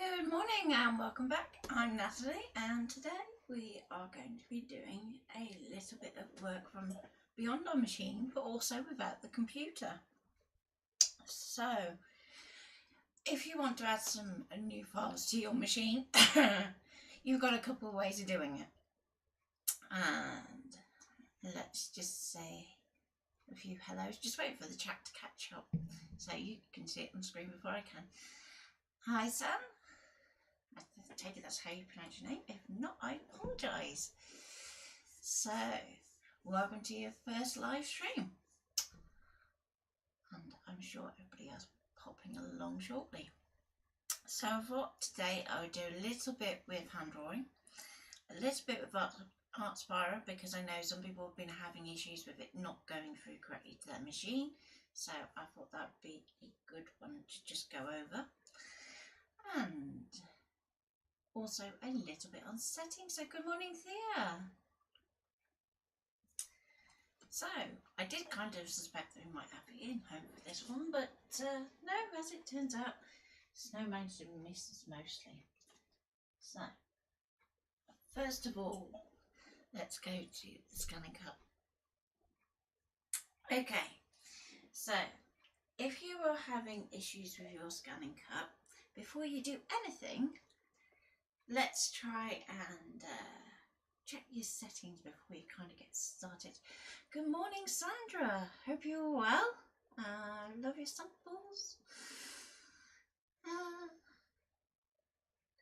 Good morning and welcome back. I'm Natalie and today we are going to be doing a little bit of work from beyond our machine but also without the computer. So if you want to add some new files to your machine, you've got a couple of ways of doing it. And let's just say a few hellos. Just wait for the chat to catch up so you can see it on the screen before I can. Hi Sam. I take it that's how you pronounce your name. If not, I apologise. So, welcome to your first live stream. And I'm sure everybody else popping along shortly. So I thought today I would do a little bit with hand drawing, a little bit with Art Spiral, because I know some people have been having issues with it not going through correctly to their machine. So I thought that would be a good one to just go over. And also a little bit on settings. So good morning, Thea. So I did kind of suspect that we might have it in home for this one, but no, as it turns out, Snow Mountain misses mostly. So first of all, let's go to the ScanNCut. Okay, so if you are having issues with your ScanNCut, before you do anything, let's try and check your settings before you kind of get started. Good morning, Sandra. Hope you're well. Love your samples.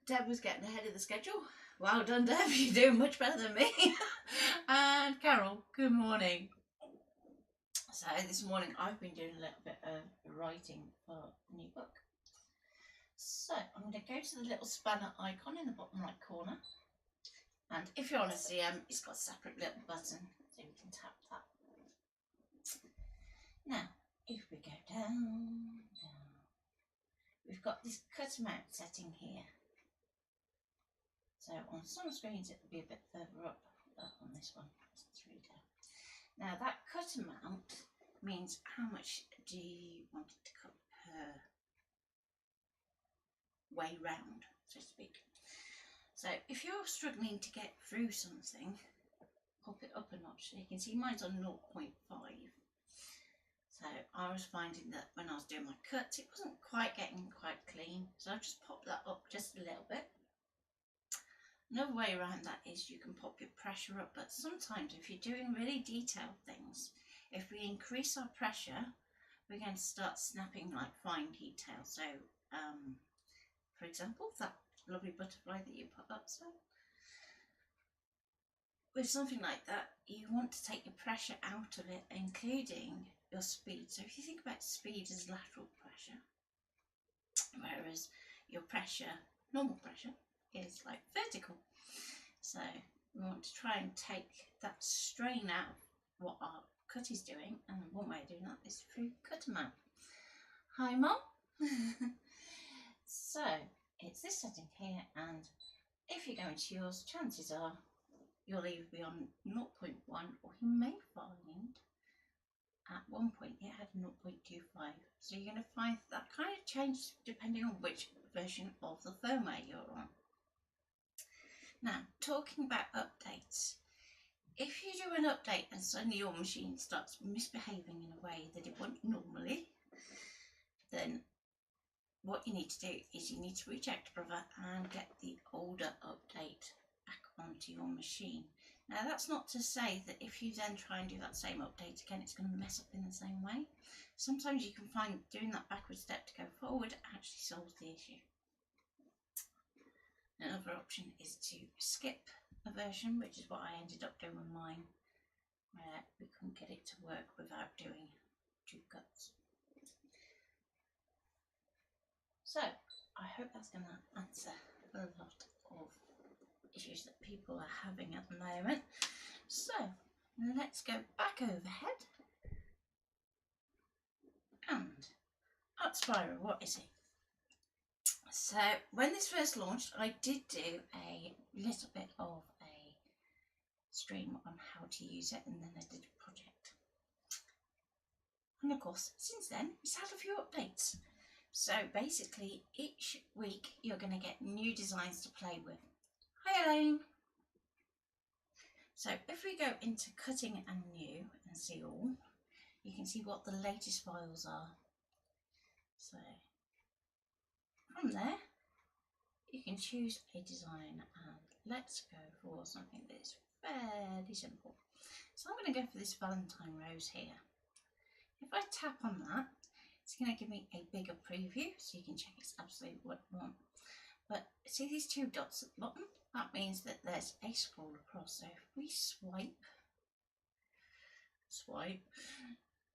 Deb was getting ahead of the schedule. Well done, Deb. You're doing much better than me. And Carol, good morning. So this morning I've been doing a little bit of writing for a new book. So I'm going to go to the little spanner icon in the bottom right corner, and if you're on a CM, it's got a separate little button, so we can tap that. Now, if we go down, we've got this cut amount setting here. So on some screens it will be a bit further up, but on this one it's 3 down. Now that cut amount means how much do you want it to cut per way round, so to speak. So if you're struggling to get through something, pop it up a notch. So you can see mine's on 0.5. So I was finding that when I was doing my cuts, it wasn't quite getting quite clean. So I just popped that up just a little bit. Another way around that is you can pop your pressure up, but sometimes if you're doing really detailed things, if we increase our pressure, we're going to start snapping like fine detail. So for example, that lovely butterfly that you put up, so with something like that, you want to take your pressure out of it, including your speed. So if you think about speed as lateral pressure, whereas your pressure, normal pressure, is like vertical. So we want to try and take that strain out of what our cut is doing, and one way of doing that is through cut amount. Hi, Mum. So it's this setting here, and if you go into yours, chances are you'll either be on 0.1, or you may find at one point it had 0.25. So you're going to find that kind of changes depending on which version of the firmware you're on. Now, talking about updates, if you do an update and suddenly your machine starts misbehaving in a way that it wouldn't normally, then what you need to do is you need to recheck the brother and get the older update back onto your machine. Now that's not to say that if you then try and do that same update again, it's going to mess up in the same way. Sometimes you can find doing that backward step to go forward actually solves the issue. Another option is to skip a version, which is what I ended up doing with mine, where we couldn't get it to work without doing 2 cuts. So I hope that's going to answer a lot of issues that people are having at the moment. So let's go back overhead. And Art Spiral, what is it? So when this first launched, I did do a little bit of a stream on how to use it, and then I did a project. And of course, since then, it's had a few updates. So basically each week you're going to get new designs to play with. Hi Elaine! So if we go into cutting and new and see all, you can see what the latest files are. So from there you can choose a design, and let's go for something that is fairly simple. So I'm going to go for this Valentine rose here. If I tap on that, it's going to give me a bigger preview so you can check it's absolutely what you want. But see these two dots at the bottom? That means that there's a scroll across. So if we swipe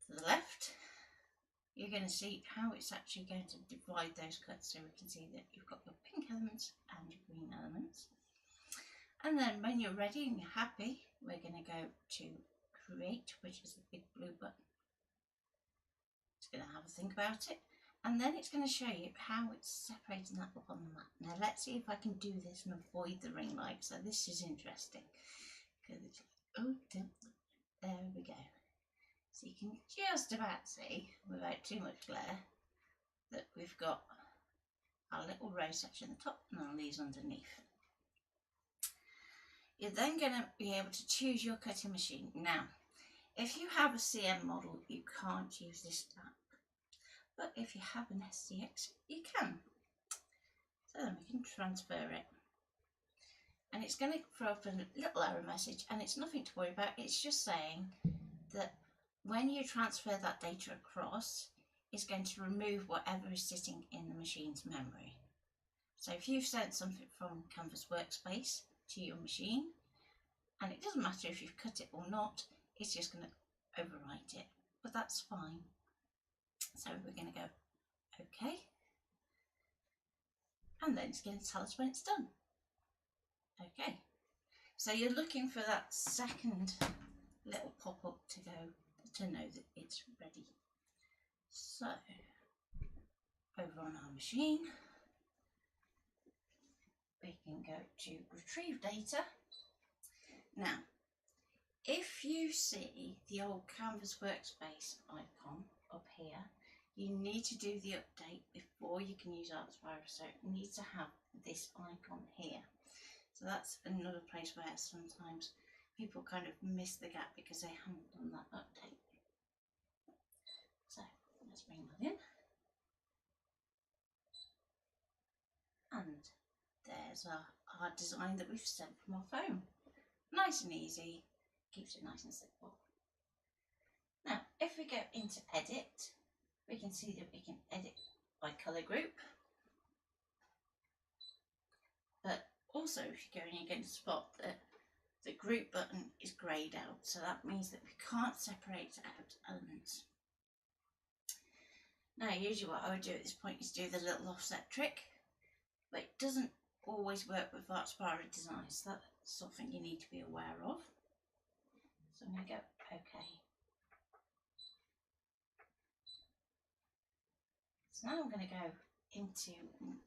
to the left, you're going to see how it's actually going to divide those cuts. So we can see that you've got your pink elements and your green elements. And then when you're ready and you're happy, we're going to go to create, which is the big blue button. It's going to have a think about it, and then it's going to show you how it's separating that up on the map. Now let's see if I can do this and avoid the ring light. So this is interesting because it's like, oh, there we go. So you can just about see, without too much glare, that we've got our little rose section at the top and all these underneath. You're then going to be able to choose your cutting machine. Now, if you have a CM model, you can't use this app. But if you have an SDX, you can. So then we can transfer it. And it's going to throw up a little error message, and it's nothing to worry about. It's just saying that when you transfer that data across, it's going to remove whatever is sitting in the machine's memory. So if you've sent something from Canvas Workspace to your machine, and it doesn't matter if you've cut it or not, it's just going to overwrite it, but that's fine. So we're going to go OK, and then it's going to tell us when it's done. OK, so you're looking for that second little pop-up to go to know that it's ready. So over on our machine, we can go to retrieve data. Now, if you see the old Canvas Workspace icon up here, you need to do the update before you can use ArtSpira. So it needs to have this icon here. So that's another place where sometimes people kind of miss the gap because they haven't done that update. So let's bring that in. And there's our design that we've sent from our phone. Nice and easy, keeps it nice and simple. Now, if we go into edit, we can see that we can edit by colour group. But also, if you go in, you're going to spot that the group button is greyed out. So that means that we can't separate out elements. Now, usually what I would do at this point is do the little offset trick, but it doesn't always work with ArtSpira designs. So that's something you need to be aware of. So I'm going to go OK. So now I'm going to go into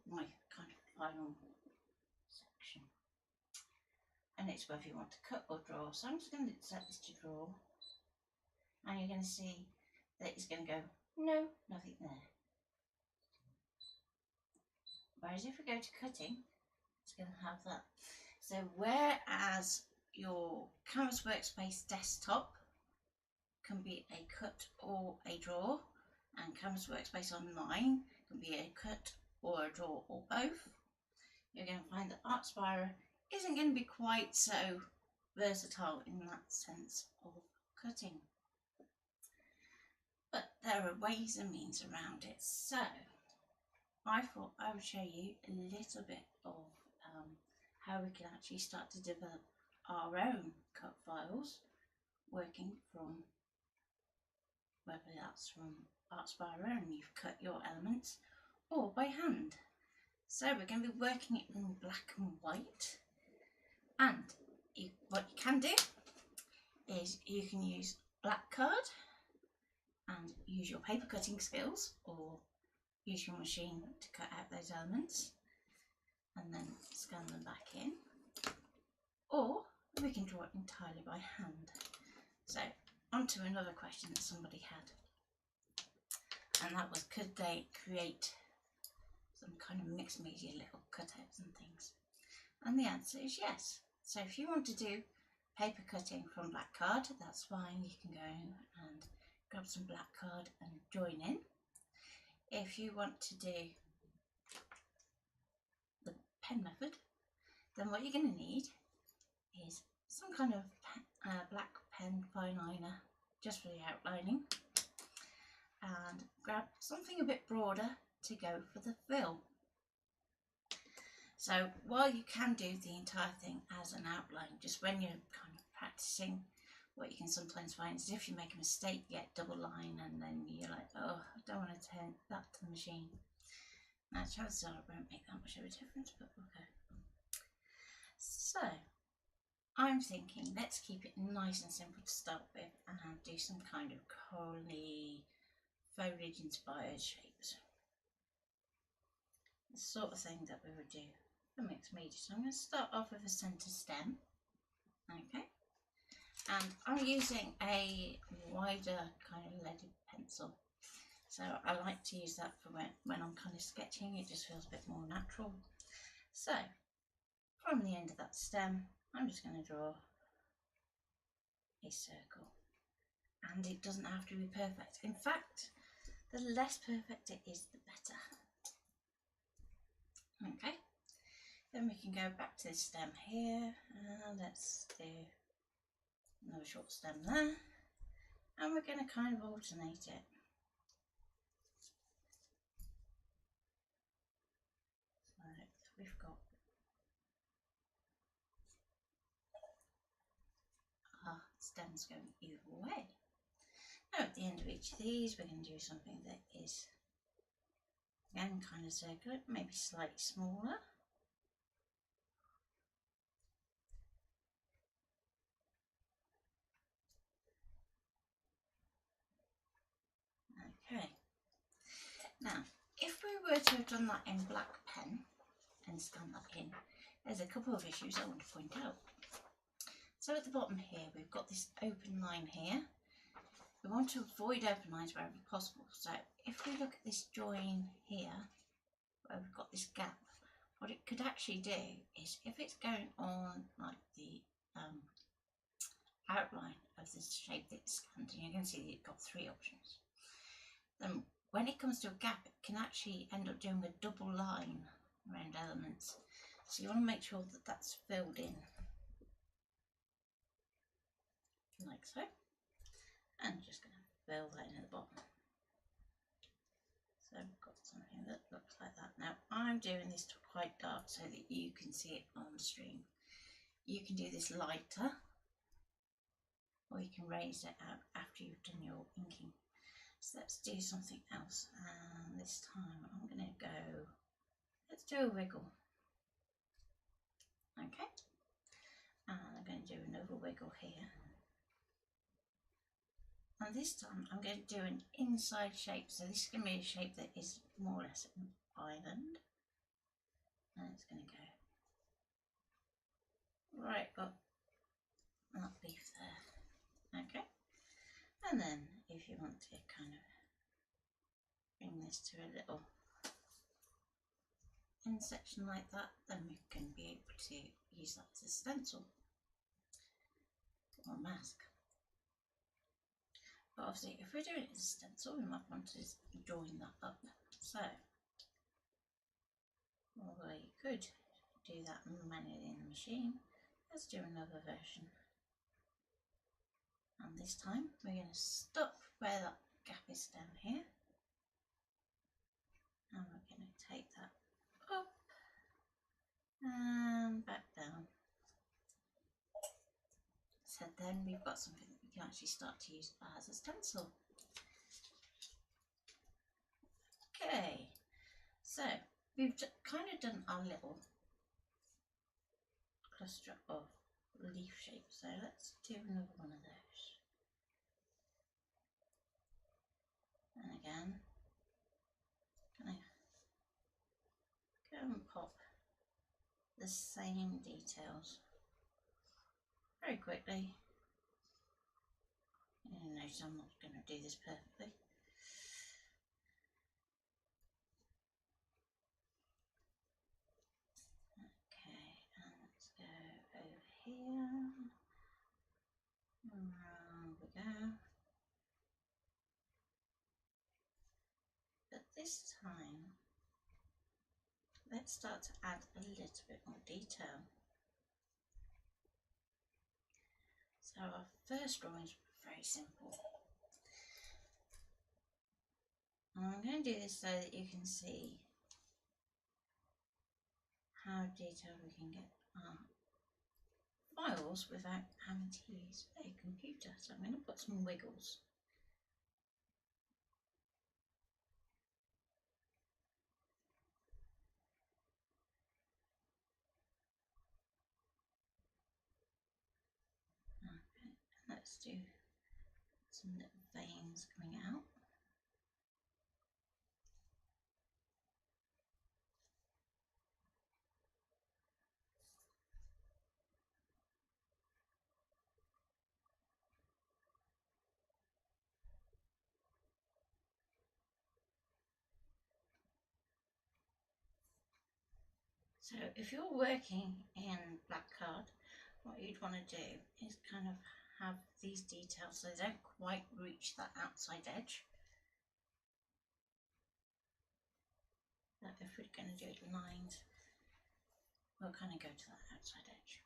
my kind of final section, and it's whether you want to cut or draw. So I'm just going to set this to draw, and you're going to see that it's going to go no, nothing there. Whereas if we go to cutting, it's going to have that. So whereas your Canvas Workspace desktop can be a cut or a draw, and Canvas Workspace Online can be a cut or a draw or both, you're going to find that ArtSpira isn't going to be quite so versatile in that sense of cutting. But there are ways and means around it. So I thought I would show you a little bit of how we can actually start to develop our own cut files, working from, whether that's from ArtSpira and you've cut your elements, or by hand. So we're going to be working it in black and white, and what you can do is you can use black card and use your paper cutting skills, or use your machine to cut out those elements and then scan them back in, or we can draw it entirely by hand. So on to another question that somebody had, and that was, could they create some kind of mixed media little cutouts and things? And the answer is yes. So if you want to do paper cutting from black card, that's fine. You can go and grab some black card and join in. If you want to do the pen method, then what you're going to need is some kind of black pen fine liner just for the outlining, and grab something a bit broader to go for the fill. So while you can do the entire thing as an outline, just when you're kind of practicing, what you can sometimes find is if you make a mistake, you get double line, and then you're like, oh, I don't want to turn that to the machine. Now chances are it won't make that much of a difference, but okay. So I'm thinking let's keep it nice and simple to start with and do some kind of corally foliage inspired shapes. The sort of thing that we would do for mixed media. So I'm going to start off with a centre stem. Okay. And I'm using a wider kind of leaded pencil. So I like to use that for when I'm kind of sketching. It just feels a bit more natural. So from the end of that stem, I'm just going to draw a circle. And it doesn't have to be perfect. In fact, the less perfect it is, the better. Okay. Then we can go back to the stem here. Let's do another short stem there. And we're going to kind of alternate it. So we've got our stems going either way. Now at the end of each of these, we're going to do something that is, again, kind of circular, maybe slightly smaller. Okay. Now, if we were to have done that in black pen and scanned that in, there's a couple of issues I want to point out. So at the bottom here, we've got this open line here. We want to avoid open lines wherever possible. So if we look at this join here, where we've got this gap, what it could actually do is, if it's going on like the outline of this shape that's scanned, and you can see that you've got three options, then when it comes to a gap, it can actually end up doing a double line around elements. So you want to make sure that that's filled in, like so. And just going to fill that in at the bottom. So I've got something that looks like that. Now I'm doing this quite dark so that you can see it on the stream. You can do this lighter, or you can raise it out after you've done your inking. So let's do something else. And this time I'm going to go, let's do a wiggle. Okay. And I'm going to do another wiggle here. And this time I'm going to do an inside shape. So this is going to be a shape that is more or less an island. And it's going to go right up that leaf there. Okay. And then if you want to kind of bring this to a little in section like that, then we can be able to use that as a stencil or mask. But obviously if we're doing it as a stencil, we might want to join that up. So although you could do that manually in the machine, let's do another version. And this time we're going to stop where that gap is down here, and we're going to take that up and back down. So then we've got something that we can actually start to use as a stencil. Okay, so we've kind of done our little cluster of leaf shapes, so let's do another one of those. And again, can I go and pop the same details very quickly. You notice I'm not going to do this perfectly. here. Around we go. But this time, let's start to add a little bit more detail. So our first drawing is very simple. And I'm going to do this so that you can see how detailed we can get our files without having to use a computer. So I'm going to put some wiggles. Okay, let's do some little veins coming out. So if you're working in black card, what you'd want to do is kind of have these details so they don't quite reach that outside edge. But if we're going to do it lines, we'll kind of go to that outside edge.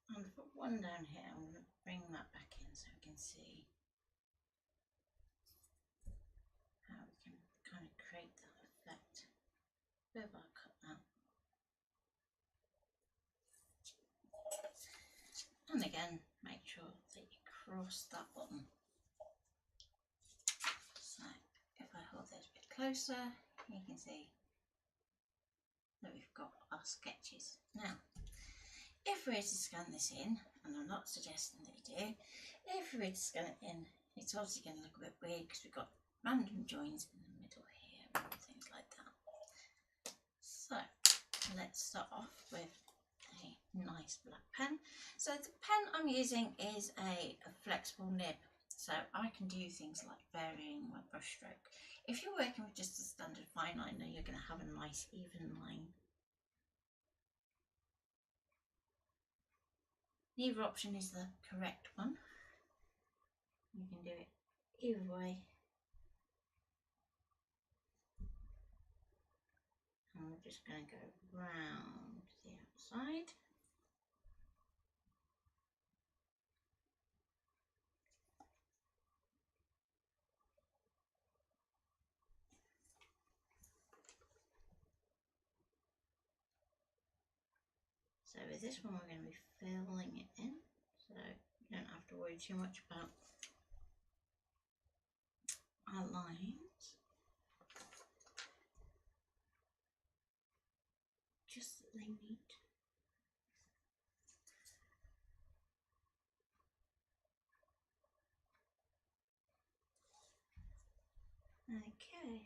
And put one down here, I'm going to bring that back in so we can see how we can kind of create that effect with our cut now. And again, make sure that you cross that bottom. So if I hold this a bit closer, you can see that we've got our sketches. Now, if we were to scan this in, and I'm not suggesting that you do, if we were to scan it in, it's obviously going to look a bit weird because we've got random joins in the middle here and things like that. So let's start off with a nice black pen. So the pen I'm using is a flexible nib, so I can do things like varying my brush stroke. If you're working with just a standard fine liner, you're going to have a nice even line. Neither option is the correct one. You can do it either way. And we're just going to go round the outside. So with this one, we're going to be filling it in, so you don't have to worry too much about our lines. Just that they meet. Okay.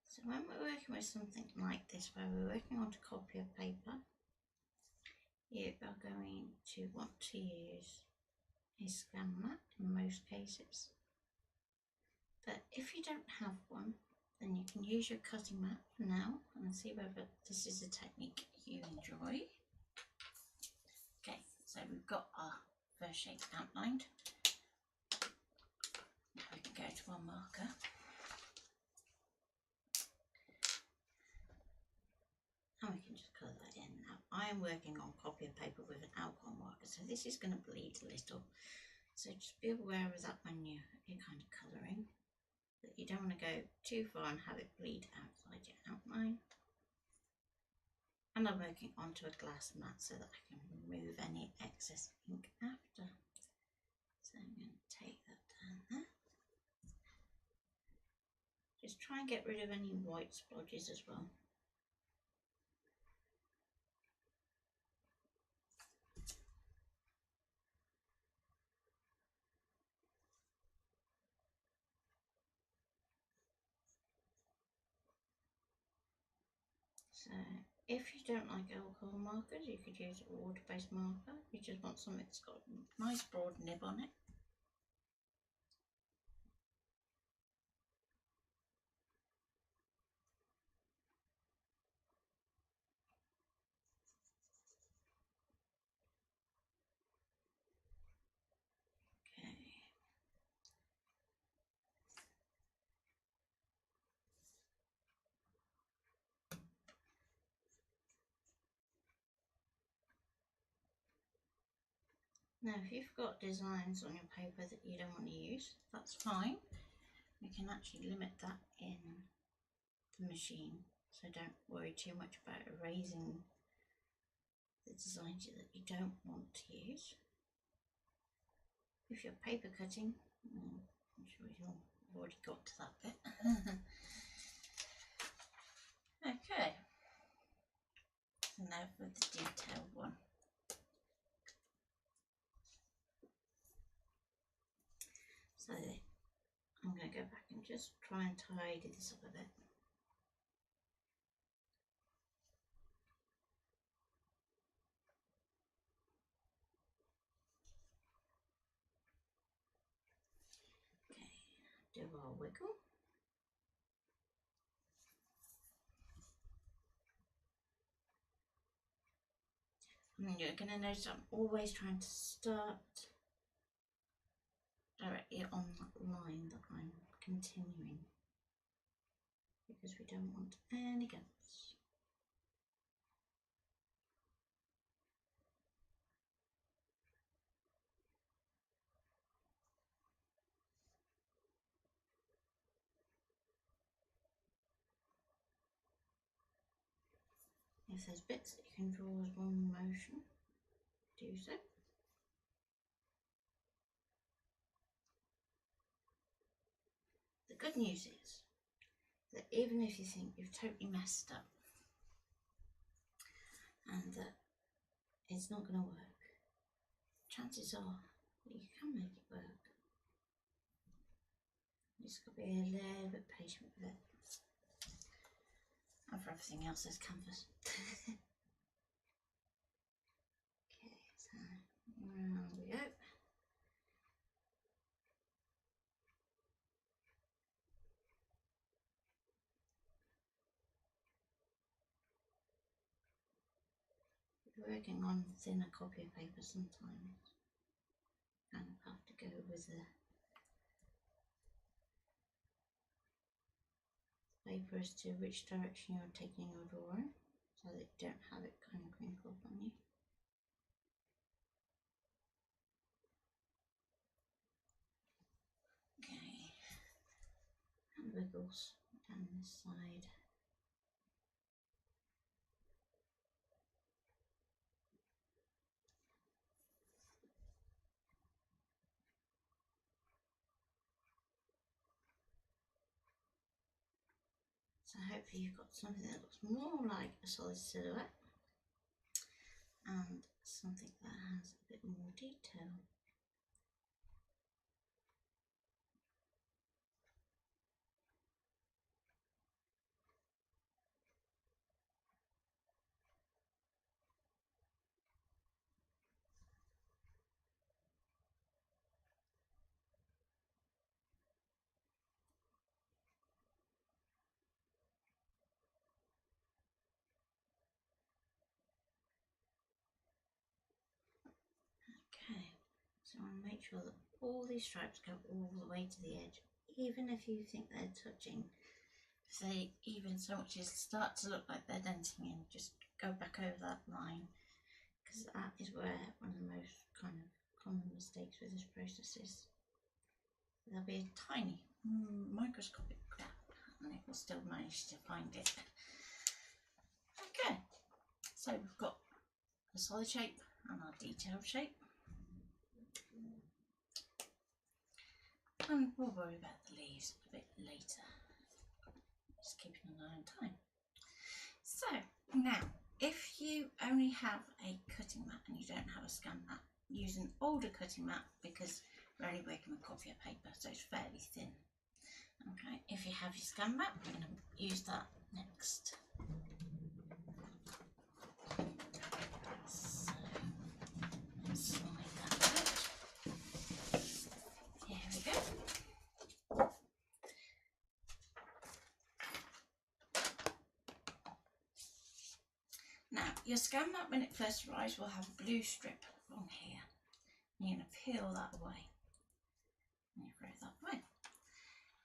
So when we're working with something like this, where we're working onto copy of paper, you are going to want to use a ScanNCut in most cases. But if you don't have one, then you can use your cutting mat for now and see whether this is a technique you enjoy. Okay, so we've got our first shape outlined. Now we can go to our marker. And we can just colour that in. Now I am working on copy of paper with an alcohol marker, so this is going to bleed a little. So just be aware of that when you're kind of colouring, that you don't want to go too far and have it bleed outside your outline. And I'm working onto a glass mat so that I can remove any excess ink after. So I'm going to take that down there. Just try and get rid of any white splodges as well. So if you don't like alcohol markers, you could use a water-based marker. You just want something that's got a nice broad nib on it. Now if you've got designs on your paper that you don't want to use, that's fine. We can actually limit that in the machine, so don't worry too much about erasing the designs that you don't want to use. If you're paper cutting, I'm sure you've already got to that bit. Okay, so now for the detailed one. So I'm going to go back and just try and tidy this up a bit. Okay, do our wiggle. And you're going to notice I'm always trying to start directly on that line that I'm continuing, because we don't want any gaps. If there's bits that you can draw as one motion, do so. The good news is that even if you think you've totally messed up and that it's not going to work, chances are that you can make it work. You just got to be a little bit patient with it. And for everything else, there's canvas. Okay, so round we go. If you're working on thinner copy of paper, sometimes you kind of have to go with the paper as to which direction you're taking your drawing, so that you don't have it kind of crinkle up on you. Okay, and wiggles down this side. So hopefully you've got something that looks more like a solid silhouette and something that has a bit more detail. Okay, so I want to make sure that all these stripes go all the way to the edge, even if you think they're touching. If they even so much as start to look like they're denting in, just go back over that line, because that is where one of the most kind of common mistakes with this process is. There'll be a tiny microscopic gap and it will still manage to find it. Okay, so we've got the solid shape and our detailed shape, and we'll worry about the leaves a bit later, just keeping an eye on time. So now, if you only have a cutting mat and you don't have a ScanNCut, use an older cutting mat, because we're only working with copy of paper, so it's fairly thin. Okay, if you have your ScanNCut, we're going to use that next. So let's slide that out. Here we go. Now, your ScanNCut, when it first arrives, will have a blue strip along here. And you're going to peel that away. And you throw that away.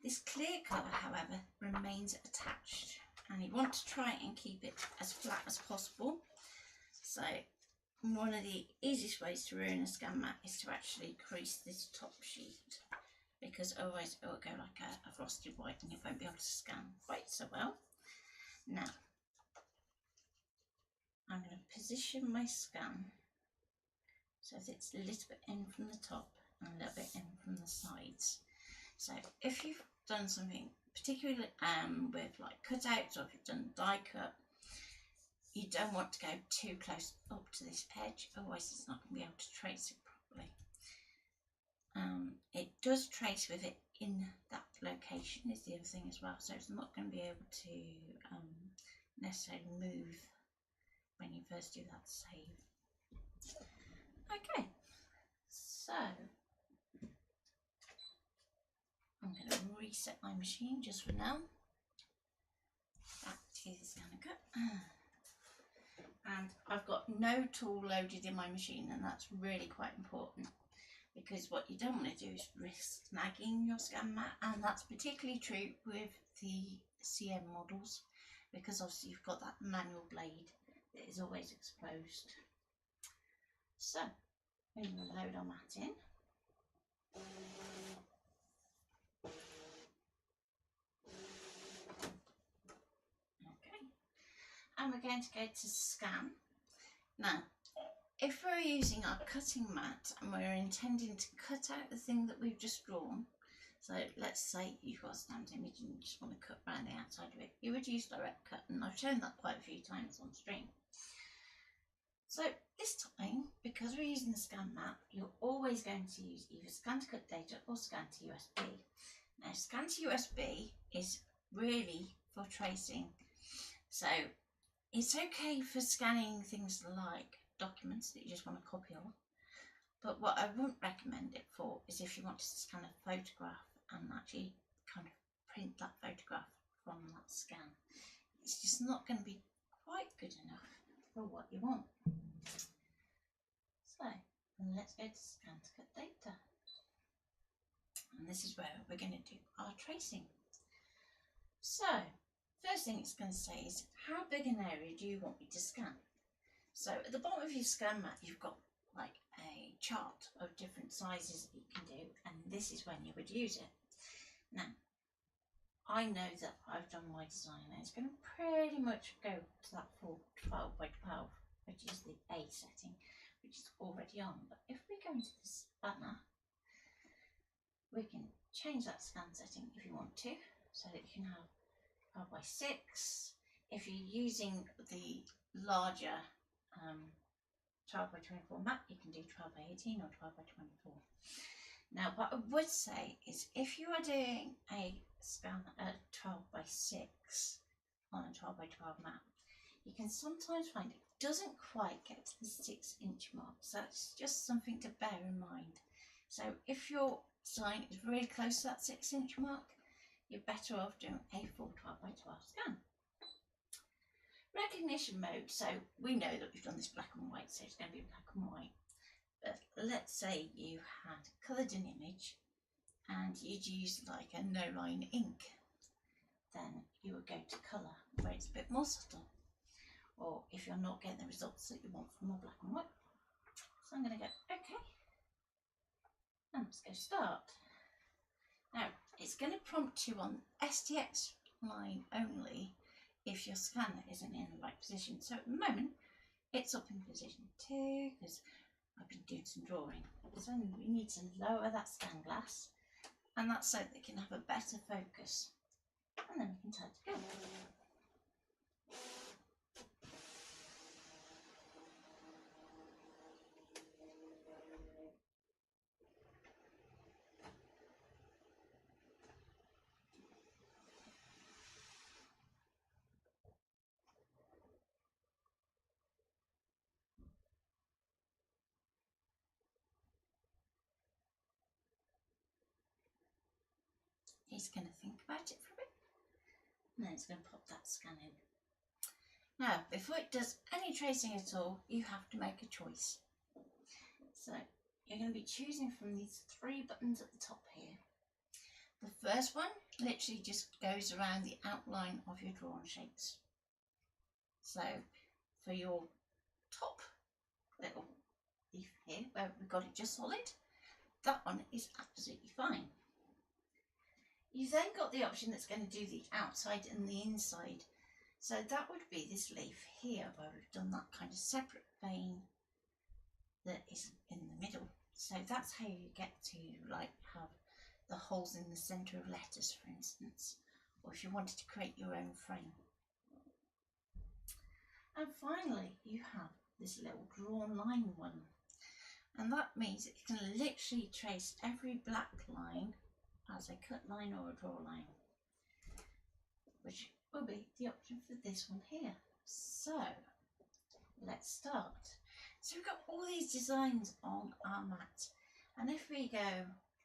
This clear colour, however, remains attached, and you want to try and keep it as flat as possible. So one of the easiest ways to ruin a scan mat is to actually crease this top sheet, because otherwise it will go like a frosted white and you won't be able to scan quite so well. Now, I'm going to position my scan so that it's a little bit in from the top and a little bit in from the sides. So if you've done something particularly with like cutouts, or if you've done die cut, you don't want to go too close up to this edge, otherwise it's not going to be able to trace it properly. It does trace with it in that location is the other thing as well, so it's not going to be able to necessarily move when you first do that save. Okay, so I'm going to reset my machine just for now. Back to the ScanNCut. And I've got no tool loaded in my machine, and that's really quite important, because what you don't want to do is risk snagging your scan mat, and that's particularly true with the CM models, because obviously you've got that manual blade that is always exposed. So I'm going to load our mat in. Okay, and we're going to go to scan. Now, if we're using our cutting mat and we're intending to cut out the thing that we've just drawn, so let's say you've got a stamped image and you just want to cut around the outside of it, you would use direct cut, and I've shown that quite a few times on stream. So this time, because we're using the scan mat, you're always going to use either ScanNCut data or scan to USB. Now, scan to USB is really for tracing, so it's okay for scanning things like documents that you just want to copy on, but what I wouldn't recommend it for is if you want to scan a photograph and actually kind of print that photograph from that scan. It's just not going to be quite good enough for what you want. So let's go to ScanNCut data, and this is where we're going to do our tracing. So first thing it's going to say is, how big an area do you want me to scan? So at the bottom of your scan mat, you've got like a chart of different sizes that you can do, and this is when you would use it. Now, I know that I've done my design, and it's going to pretty much go to that full 12 by 12, which is the A setting, which is already on. But if we go into this banner, we can change that scan setting if you want to, so that you can have 12 by 6. If you're using the larger 12 by 24 mat, you can do 12 by 18 or 12 by 24. Now, what I would say is, if you are doing a scan at 12 by 6 on a 12 by 12 mat, you can sometimes find it doesn't quite get to the 6-inch mark, so that's just something to bear in mind. So if your design is really close to that 6-inch mark, you're better off doing a full 12 by 12 scan. Recognition mode, so we know that we've done this black and white, so it's going to be black and white. But let's say you had coloured an image and you'd use like a no line ink, then you would go to colour, where it's a bit more subtle, or if you're not getting the results that you want from a black and white. So I'm going to go OK, and let's go start. Now it's going to prompt you on STX line only if your scanner isn't in the right position. So at the moment it's up in position 2 because I've been doing some drawing. So we need to lower that scan glass, and that's so that they can have a better focus, and then we can tell it to go. He's going to think about it for a bit, and then it's going to pop that scan in. Now, before it does any tracing at all, you have to make a choice. So you're going to be choosing from these 3 buttons at the top here. The first one literally just goes around the outline of your drawn shapes. So for your top little leaf here where we've got it just solid, that one is absolutely fine. You've then got the option that's going to do the outside and the inside. So that would be this leaf here where we've done that kind of separate vein that is in the middle. So that's how you get to like have the holes in the centre of letters, for instance, or if you wanted to create your own frame. And finally, you have this little drawn line one, and that means that you can literally trace every black line as a cut line or a draw line, which will be the option for this one here. So let's start. So we've got all these designs on our mat, and if we go,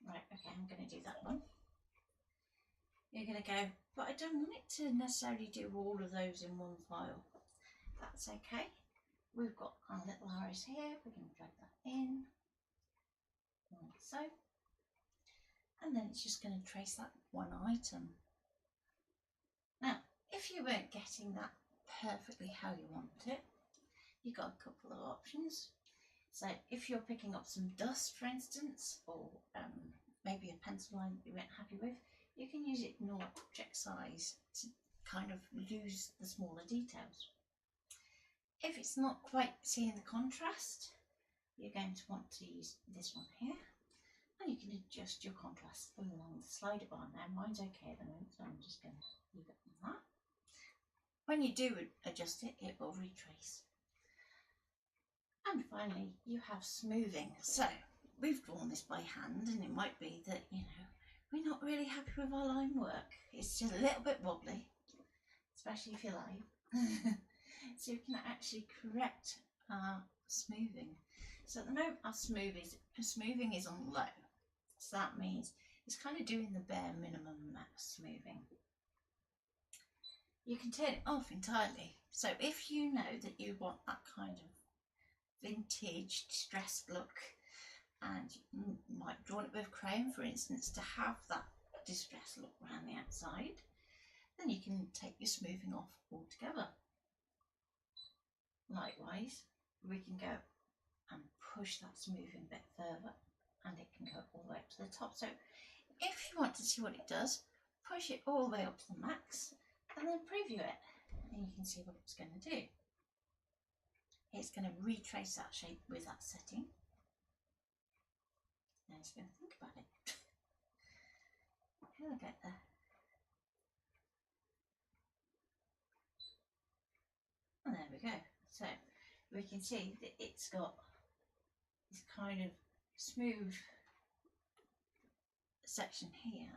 right, okay, I'm going to do that one. You're going to go, but I don't want it to necessarily do all of those in one file. That's okay. We've got our little arrows here. We're going to drag that in, like so. And then it's just going to trace that one item. Now, if you weren't getting that perfectly how you want it, you've got a couple of options. So if you're picking up some dust, for instance, or maybe a pencil line that you weren't happy with, you can use ignore object size to kind of lose the smaller details. If it's not quite seeing the contrast, you're going to want to use this one here, and you can adjust your contrast along the slider bar. Now mine's okay at the moment, so I'm just going to leave it on that. When you do adjust it, it will retrace. And finally, you have smoothing. So we've drawn this by hand, and it might be that, you know, we're not really happy with our line work. It's just a little bit wobbly, especially if you're live. So you can actually correct our smoothing. So at the moment, our smoothing is on low. So that means it's kind of doing the bare minimum smoothing. You can turn it off entirely. So if you know that you want that kind of vintage distressed look, and you might draw it with crayon, for instance, to have that distressed look around the outside, then you can take your smoothing off altogether. Likewise, we can go and push that smoothing bit further, and it can go all the way up to the top. So if you want to see what it does, push it all the way up to the max and then preview it, and you can see what it's going to do. It's going to retrace that shape with that setting, and it's going to think about it. He'll get there. And there we go. So we can see that it's got this kind of smooth section here,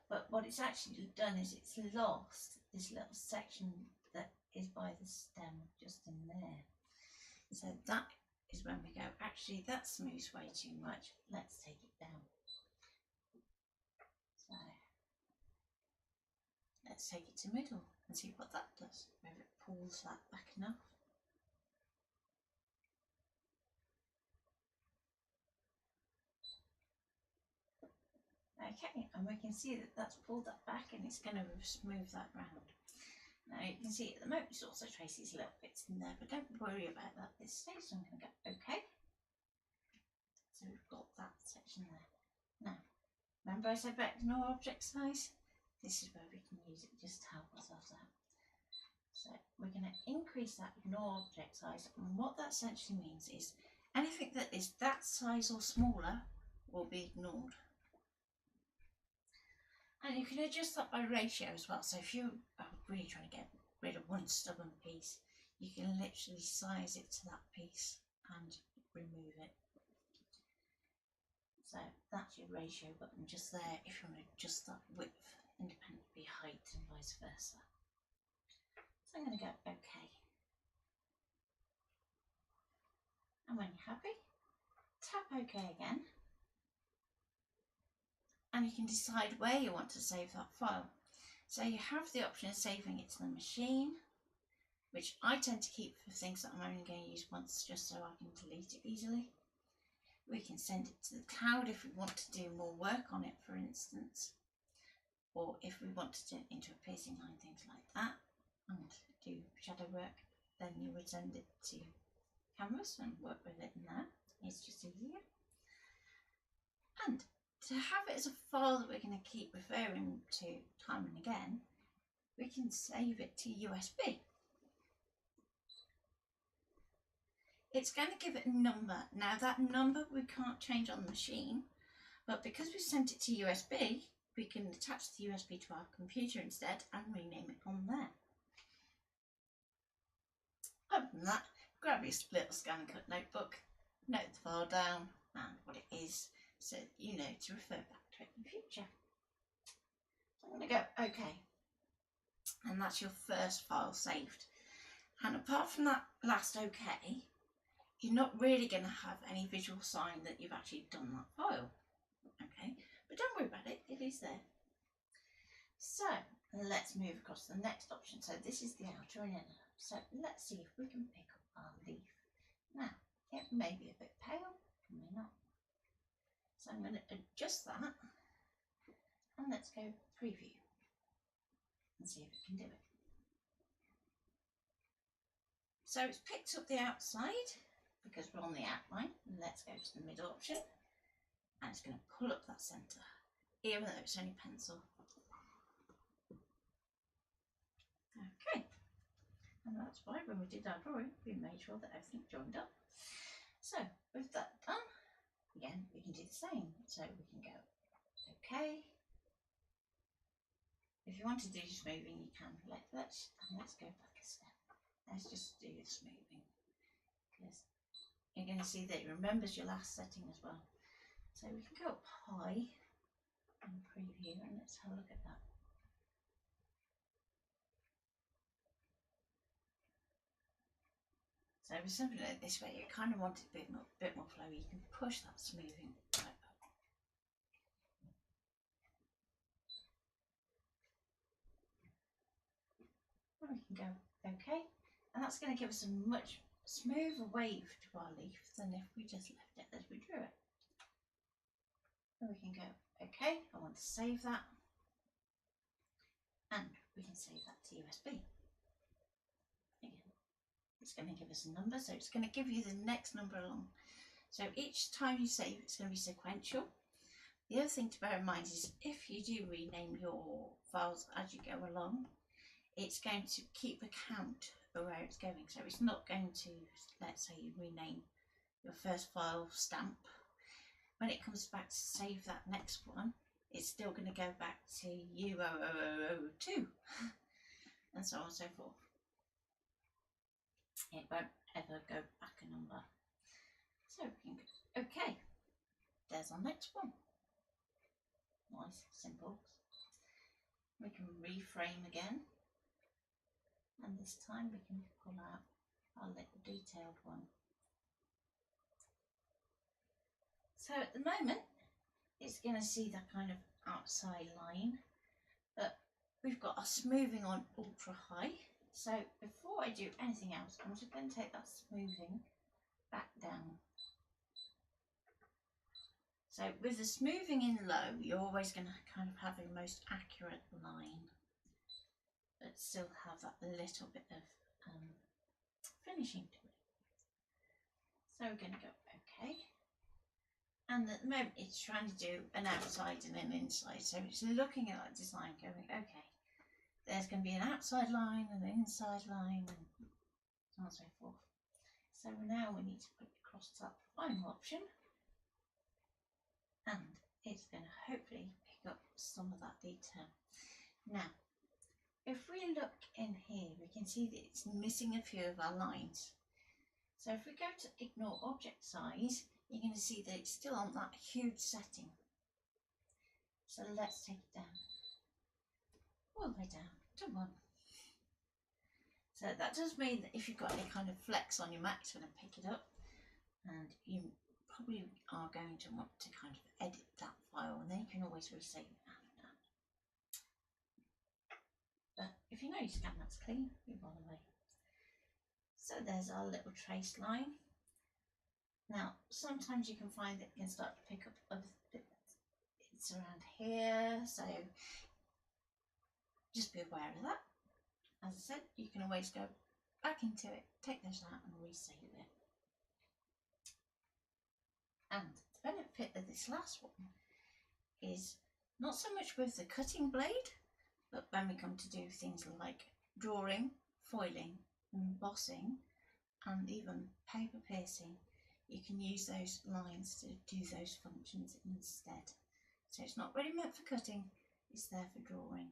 but what it's actually done is it's lost this little section that is by the stem just in there. So that is when we go, actually that smooths way too much, let's take it down. So let's take it to middle and see what that does, whether it pulls that back enough. Okay, and we can see that that's pulled that back, and it's going to smooth that round. Now you can see at the moment it also traces little bits in there, but don't worry about that at this stage. So I'm going to go OK. So we've got that section there. Now, remember I said about ignore object size? This is where we can use it just to help ourselves out. So we're going to increase that ignore object size, and what that essentially means is anything that is that size or smaller will be ignored. And you can adjust that by ratio as well. So if you are really trying to get rid of one stubborn piece, you can literally size it to that piece and remove it. So that's your ratio button just there if you want to adjust that width independently, height and vice versa. So I'm going to go OK. And when you're happy, tap OK again. And you can decide where you want to save that file. So you have the option of saving it to the machine, which I tend to keep for things that I'm only going to use once, just so I can delete it easily. We can send it to the cloud if we want to do more work on it, for instance, or if we want to turn it into a piercing line, things like that, and do shadow work, then you would send it to canvas and work with it in there. It's just easier. And to have it as a file that we're going to keep referring to time and again, we can save it to USB. It's going to give it a number. Now that number we can't change on the machine, but because we sent it to USB, we can attach the USB to our computer instead and rename it on there. Other than that, grab your little ScanNCut notebook, note the file down and what it is, so you know to refer back to it in the future. So I'm going to go OK, and that's your first file saved. And apart from that last OK, you're not really going to have any visual sign that you've actually done that file. Okay, but don't worry about it, it is there. So let's move across to the next option. So this is the outer and inner. So let's see if we can pick up our leaf. Now, it may be a bit pale, it may not. So I'm going to adjust that and let's go preview and see if it can do it. So it's picked up the outside because we're on the outline. Let's go to the middle option and it's going to pull up that centre, even though it's only pencil. Okay, and that's why when we did our drawing, we made sure that everything joined up. So with that done, again, we can do the same. So we can go OK. If you want to do smoothing, you can. Let's go back a step. Let's just do the smoothing, because you're going to see that it remembers your last setting as well. So we can go up high and preview, and let's have a look at that. So with something like this way, you kind of want it a bit more flowy. You can push that smoothing right up. And we can go OK, and that's going to give us a much smoother wave to our leaf than if we just left it as we drew it. And we can go OK, I want to save that, and we can save that to USB. Again, it's going to give us a number, so it's going to give you the next number along. So each time you save, it's going to be sequential. The other thing to bear in mind is if you do rename your files as you go along, it's going to keep a count of where it's going. So it's not going to, let's say you rename your first file stamp. When it comes back to save that next one, it's still going to go back to U0002 and so on and so forth. It won't ever go back a number. So we can go OK. There's our next one. Nice, simple. We can reframe again, and this time we can pull out our little detailed one. So at the moment it's going to see that kind of outside line, but we've got our smoothing on ultra high. So before I do anything else, I'm just going to take that smoothing back down. So with the smoothing in low, you're always going to kind of have a most accurate line, but still have that little bit of finishing to it. So we're going to go OK. And at the moment it's trying to do an outside and an inside. So it's looking at that design going, OK, there's going to be an outside line and an inside line and so on and so forth. So now we need to put it across to that final option. And it's going to hopefully pick up some of that detail. Now, if we look in here, we can see that it's missing a few of our lines. So if we go to ignore object size, you're going to see that it's still on that huge setting. So let's take it down, all the way down to 1. So that does mean that if you've got any kind of flex on your Mac, it's going to pick it up, and you probably are going to want to kind of edit that file, and then you can always resave it after. But if you know your ScanNCut's clean, move on away. So there's our little trace line. Now sometimes you can find that it can start to pick up other bits. It's around here, so just be aware of that. As I said, you can always go back into it, take those out and resave it. And the benefit of this last one is not so much with the cutting blade, but when we come to do things like drawing, foiling, embossing, and even paper piercing, you can use those lines to do those functions instead. So it's not really meant for cutting, it's there for drawing.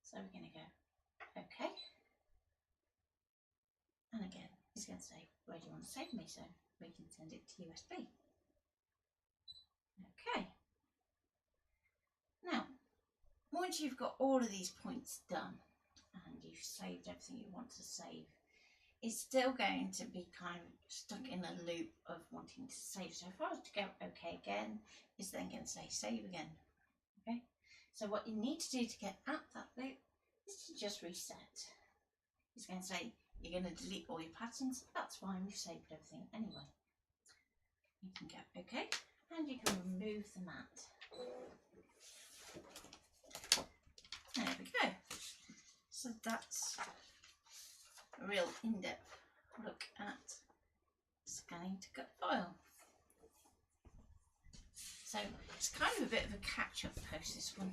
So we're going to go OK. And again, it's going to say, where do you want to save me? So we can send it to USB. OK. Now, once you've got all of these points done and you've saved everything you want to save, it's still going to be kind of stuck in a loop of wanting to save. So if I was to go OK again, it's then going to say save again. Okay. So what you need to do to get out that loop is to just reset. It's going to say you're going to delete all your patterns. That's fine, we've saved everything anyway. You can go OK, and you can remove the mat. There we go. So that's a real in-depth look at ScanNCut file. So it's kind of a bit of a catch-up post, this one,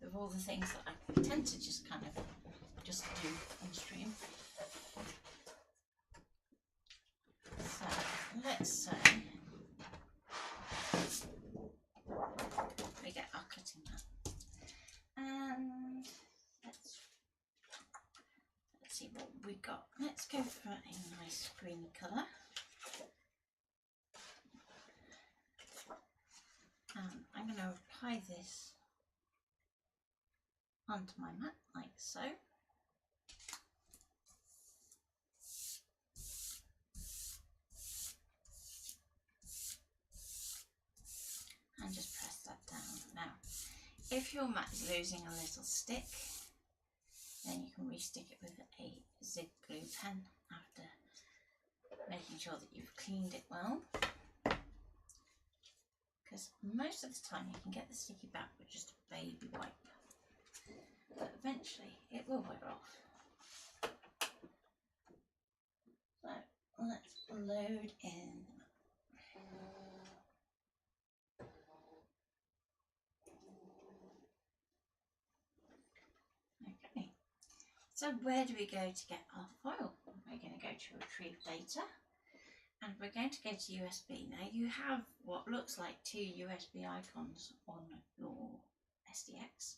with all the things that I tend to just kind of just do on stream. So let's say we get our cutting mat, and let's see what we got. Let's go for a nice green colour. I'm going to apply this onto my mat like so. And just press that down. Now, if your mat is losing a little stick, then you can re-stick it with a zig glue pen after making sure that you've cleaned it well. Because most of the time you can get the sticky back with just a baby wipe, but eventually it will wear off. So let's load in. Okay, so where do we go to get our file? We're going to go to retrieve data. And we're going to go to USB. Now you have what looks like two USB icons on your SDX.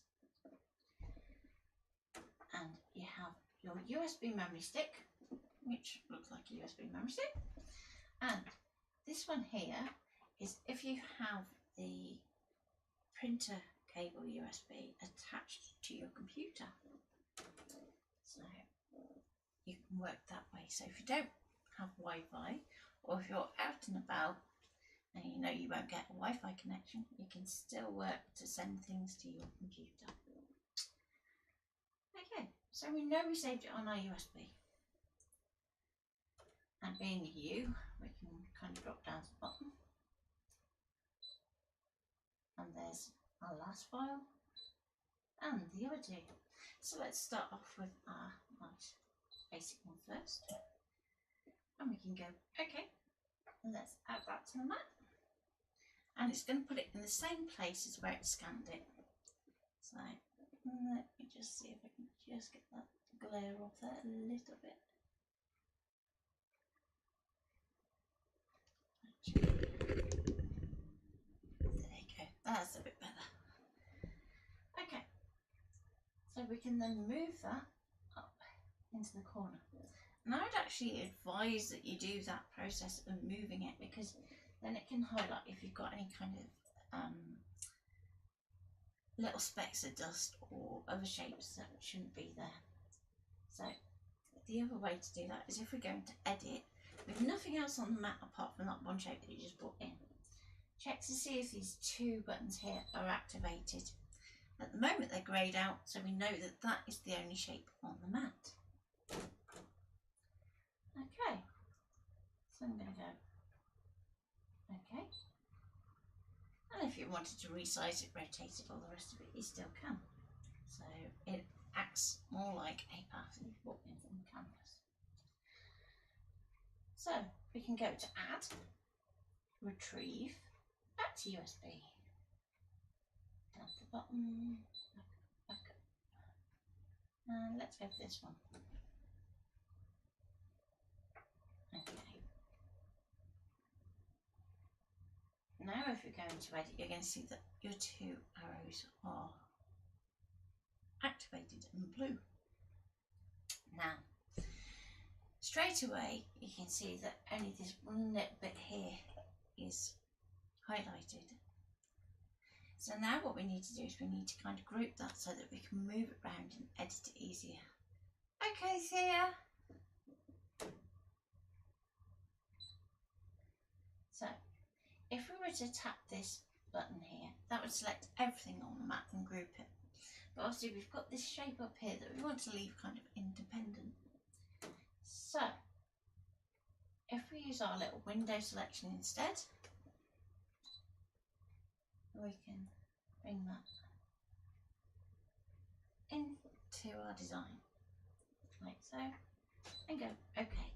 And you have your USB memory stick, which looks like a USB memory stick. And this one here is if you have the printer cable USB attached to your computer. So you can work that way. So if you don't have Wi-Fi, or if you're out and about and you know you won't get a Wi-Fi connection, you can still work to send things to your computer. Okay, so we know we saved it on our USB. And being U, we can kind of drop down to the bottom. And there's our last file and the other two. So let's start off with our nice basic one first. And we can go, okay, let's add that to the mat. And it's going to put it in the same place as where it scanned it. So let me just see if I can just get that glare off there a little bit. There you go, that's a bit better. Okay, so we can then move that up into the corner. And I would actually advise that you do that process of moving it, because then it can highlight if you've got any kind of little specks of dust or other shapes that shouldn't be there. So the other way to do that is if we're going to edit with nothing else on the mat apart from that one shape that you just put in, check to see if these two buttons here are activated. At the moment they're greyed out, so we know that that is the only shape on the mat. Okay, so I'm going to go okay, and if you wanted to resize it, rotate it, all the rest of it, you still can. So it acts more like a path that you've brought in from the canvas. So we can go to add, retrieve, back to USB, down to the bottom, back up. And let's go for this one. Okay. Now if we go into edit, you're going to see that your two arrows are activated in blue. Now, straight away you can see that only this one little bit here is highlighted. So now what we need to do is we need to kind of group that so that we can move it around and edit it easier. Okay, Thea. So if we were to tap this button here, that would select everything on the map and group it. But obviously we've got this shape up here that we want to leave kind of independent. So if we use our little window selection instead, we can bring that into our design, like so, and go OK.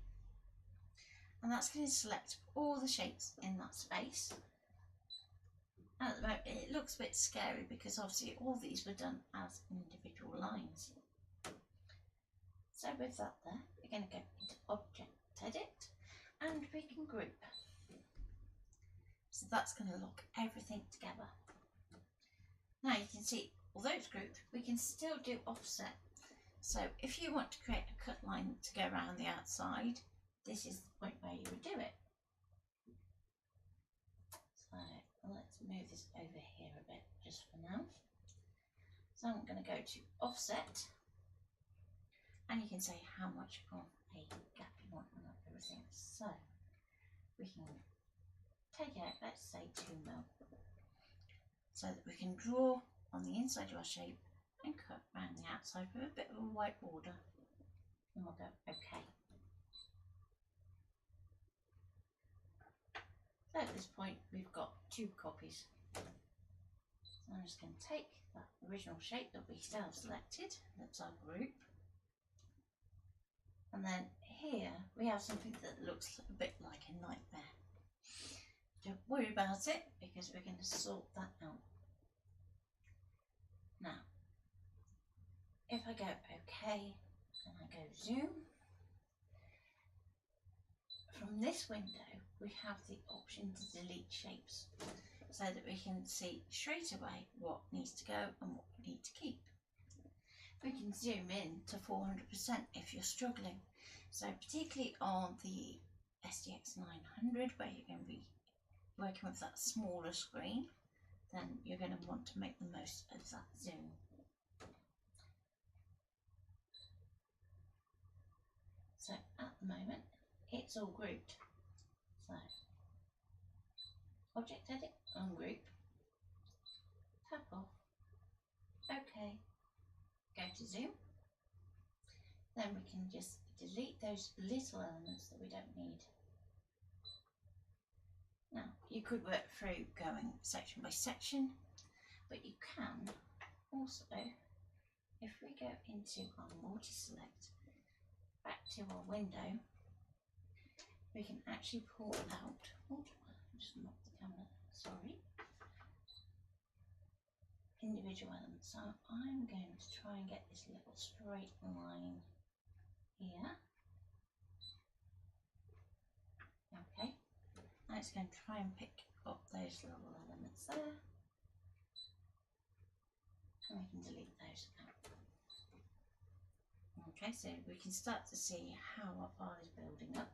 And that's going to select all the shapes in that space. And at the moment it looks a bit scary because obviously all these were done as individual lines. So with that there, we're going to go into Object Edit and we can group. So that's going to lock everything together. Now you can see, although it's grouped, we can still do offset. So if you want to create a cut line to go around the outside, this is the point where you would do it. So let's move this over here a bit just for now. So I'm going to go to offset, and you can say how much of a gap you want on everything. So we can take out, let's say 2 mil, so that we can draw on the inside of our shape and cut around the outside with a bit of a white border, and we'll go OK. So at this point we've got 2 copies. So I'm just going to take that original shape that we still have selected, that's our group, and then here we have something that looks a bit like a nightmare. Don't worry about it because we're going to sort that out. Now, if I go OK and I go zoom, from this window we have the option to delete shapes so that we can see straight away what needs to go and what we need to keep. We can zoom in to 400% if you're struggling. So particularly on the SDX 900 where you're going to be working with that smaller screen, then you're going to want to make the most of that zoom. So at the moment it's all grouped. So Object Edit, Ungroup, tap off, OK, go to zoom. Then we can just delete those little elements that we don't need. Now you could work through going section by section, but you can also, if we go into our multi-select, back to our window, we can actually pull out, just knock the camera, sorry, individual elements. So I'm going to try and get this little straight line here. Okay, and it's going to try and pick up those little elements there, and we can delete those out. Okay, so we can start to see how our file is building up.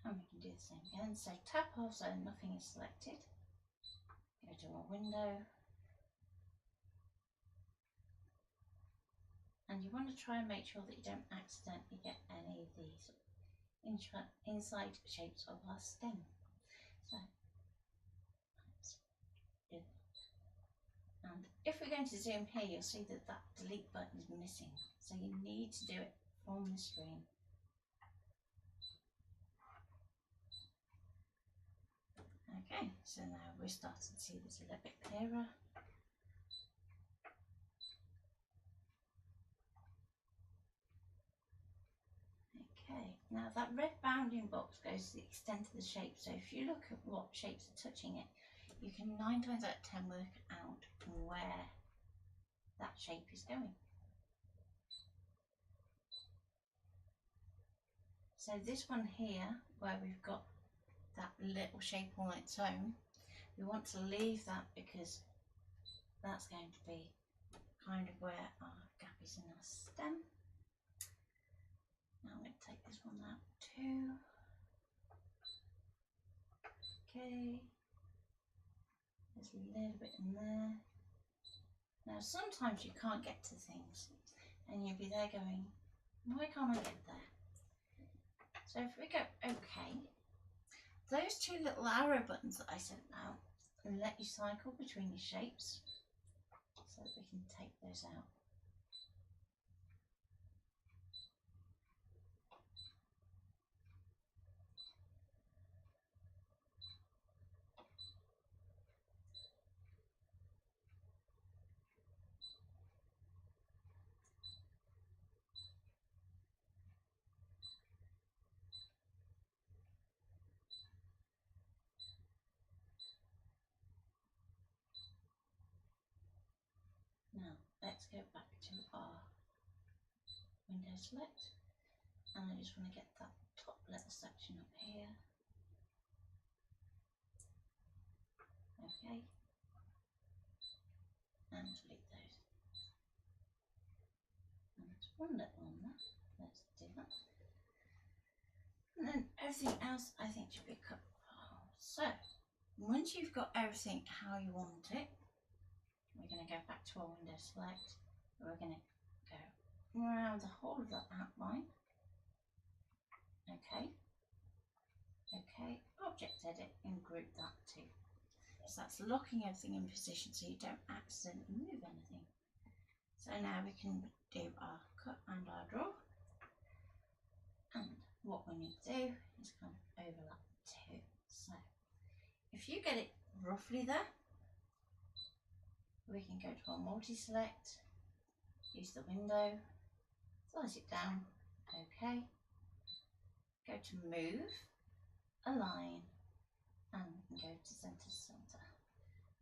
And we can do the same again. So tap off so nothing is selected. Go to our window. And you want to try and make sure that you don't accidentally get any of these inside shapes of our stem. So let's do that. And if we're going to zoom here, you'll see that that delete button is missing. So you need to do it from the screen. Okay, so now we're starting to see this a little bit clearer. Okay, now that red bounding box goes to the extent of the shape. So if you look at what shapes are touching it, you can 9 times out of 10 work out where that shape is going. So this one here, where we've got that little shape on its own, we want to leave that because that's going to be kind of where our gap is in our stem. Now I'm going to take this one out too. Okay, there's a little bit in there. Now sometimes you can't get to things and you'll be there going, why can't I get there? So if we go OK, those two little arrow buttons that I sent out and let you cycle between your shapes so that we can take those out. Now let's go back to our window select, and I just want to get that top little section up here. Okay, and delete those. And there's one little on there. Let's do that. And then everything else I think should be cut. So once you've got everything how you want it, we're going to go back to our window select. We're going to go around the whole of that outline. Okay. Okay. Object edit and group that too. So that's locking everything in position so you don't accidentally move anything. So now we can do our cut and our draw. And what we need to do is kind of overlap the two. So if you get it roughly there, we can go to our multi-select, use the window, slice it down, okay, go to move, align, and we can go to centre to centre,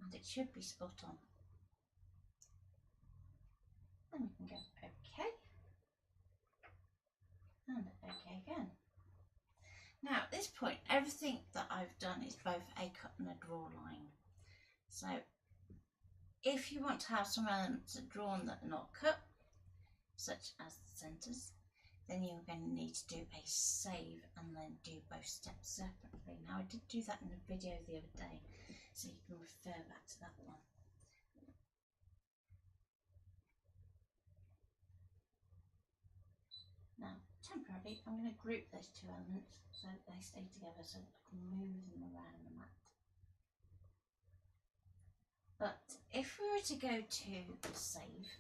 and it should be spot on. Then we can go okay, and okay again. Now at this point, everything that I've done is both a cut and a draw line. So if you want to have some elements that are drawn that are not cut, such as the centres, then you're going to need to do a save and then do both steps separately. Now I did do that in a video the other day, so you can refer back to that one. Now temporarily I'm going to group those two elements so that they stay together so that I can move them around the mat. But if we were to go to save,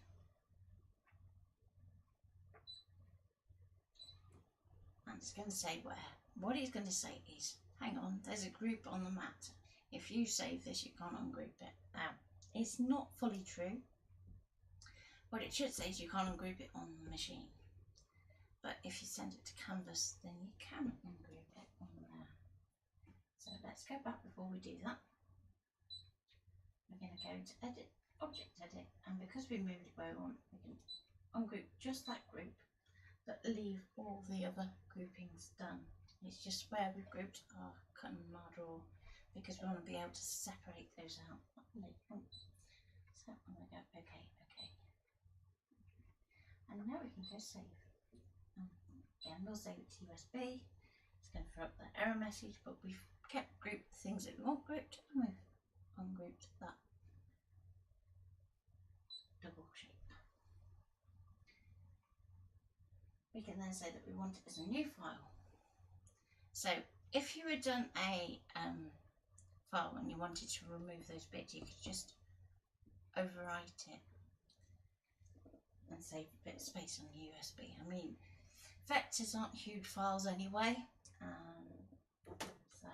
and it's going to say where, what it's going to say is, hang on, there's a group on the mat. If you save this, you can't ungroup it. Now, it's not fully true. What it should say is you can't ungroup it on the machine. But if you send it to canvas, then you can ungroup it on there. So let's go back before we do that. We're going to go to edit, object edit, and because we moved it where we want, we can ungroup just that group, but leave all the other groupings done. It's just where we've grouped our cut and our draw, because we want to be able to separate those out later. So I'm going to go okay, okay. And now we can go save. Again, we'll save it to USB. It's going to throw up the error message, but we've kept grouped the things that we want grouped, and we've ungrouped that double shape. We can then say that we want it as a new file. So if you had done a file and you wanted to remove those bits, you could just overwrite it and save a bit of space on the USB. I mean, vectors aren't huge files anyway, so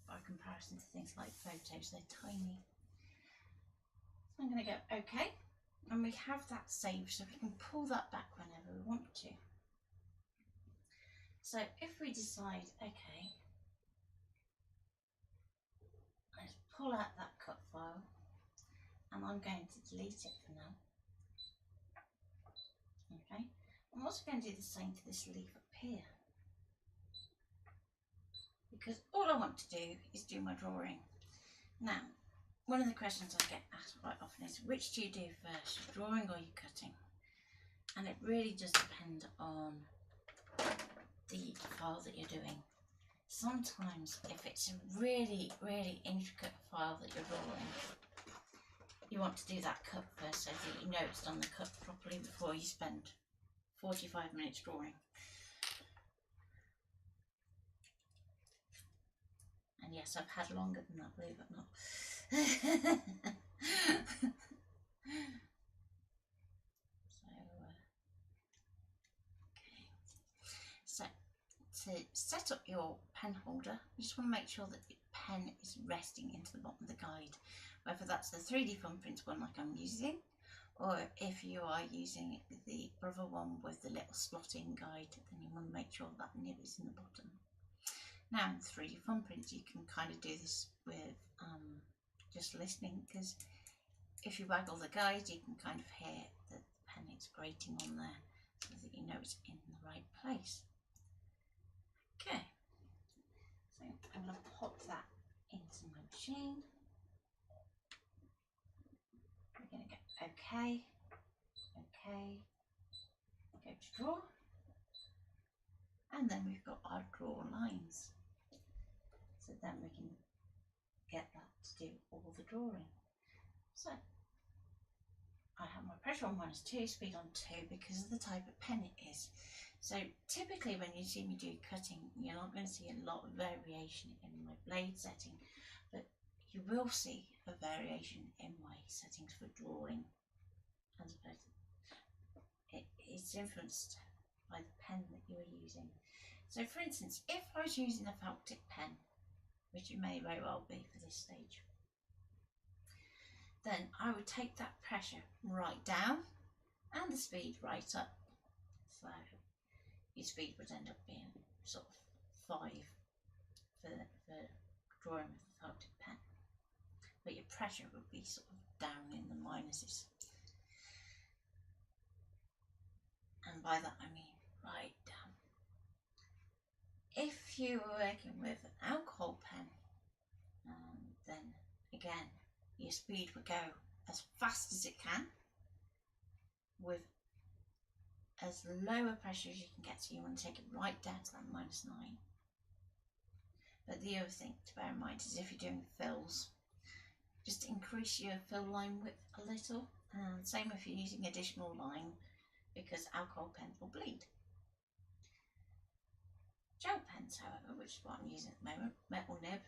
by comparison to things like photos, they're tiny. So I'm going to go OK, and we have that saved, so we can pull that back whenever we want to. So if we decide, okay, let's pull out that cut file, and I'm going to delete it for now. Okay, I'm also going to do the same to this leaf up here, because all I want to do is do my drawing. Now, one of the questions I get asked quite often is, which do you do first, your drawing or your cutting? And it really does depend on the file that you're doing. Sometimes if it's a really, really intricate file that you're drawing, you want to do that cut first so that you know it's done the cut properly before you spend 45 minutes drawing. And yes, I've had longer than that, believe it or not. So to set up your pen holder, you just want to make sure that the pen is resting into the bottom of the guide, whether that's the 3D thumbprint one like I'm using, or if you are using the other one with the little slot-in guide, then you want to make sure that nib is in the bottom. Now in 3D thumbprint you can kind of do this with just listening, because if you waggle the guide you can kind of hear that the pen is grating on there so that you know it's in the right place. Okay, so I'm going to pop that into my machine. We're going to go OK, OK, go to draw, and then we've got our draw lines. So then we can get that to do all the drawing. So I have my pressure on -2, speed on 2 because of the type of pen it is. So typically when you see me do cutting, you're not going to see a lot of variation in my blade setting, but you will see a variation in my settings for drawing. As opposed to, it's influenced by the pen that you are using. So for instance, if I was using a felt tip pen, which it may very well be for this stage, then I would take that pressure right down and the speed right up. So your speed would end up being sort of 5 for drawing with the felt tip pen, but your pressure would be sort of down in the minuses. And by that I mean right down. If you were working with an alcohol pen, then again your speed would go as fast as it can with as low a pressure as you can get, so you want to take it right down to that -9. But the other thing to bear in mind is if you're doing fills, just increase your fill line width a little, and same if you're using additional line, because alcohol pens will bleed. Gel pens, however, which is what I'm using at the moment, metal nib,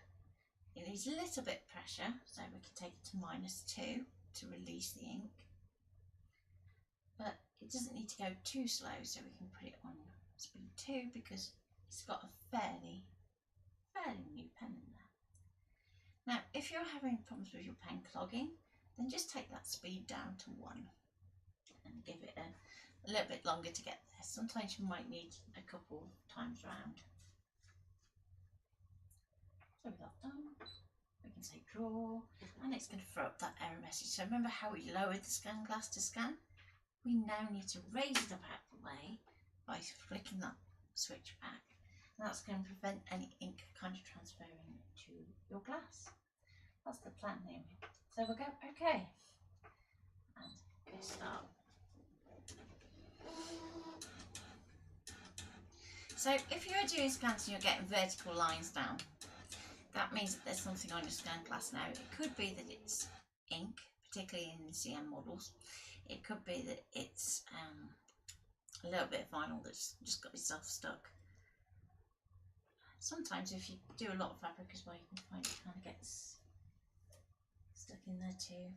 it needs a little bit of pressure, so we can take it to -2 to release the ink. But it doesn't need to go too slow, so we can put it on speed 2 because it's got a fairly new pen in there. Now, if you're having problems with your pen clogging, then just take that speed down to 1 and give it a little bit longer to get there. Sometimes you might need a couple of times round. So with that done, we can say draw, and it's going to throw up that error message. So remember how we lowered the scan glass to scan? We now need to raise it up out of the way by flicking that switch back. And that's going to prevent any ink kind of transferring to your glass. That's the plan anyway. So we'll go OK and go start. So if you're doing scans and you're getting vertical lines down, that means that there's something on your scan glass now. It could be that it's ink, particularly in the CM models. It could be that it's a little bit of vinyl that's just got itself stuck. Sometimes if you do a lot of fabric as well, you can find it kind of gets stuck in there too.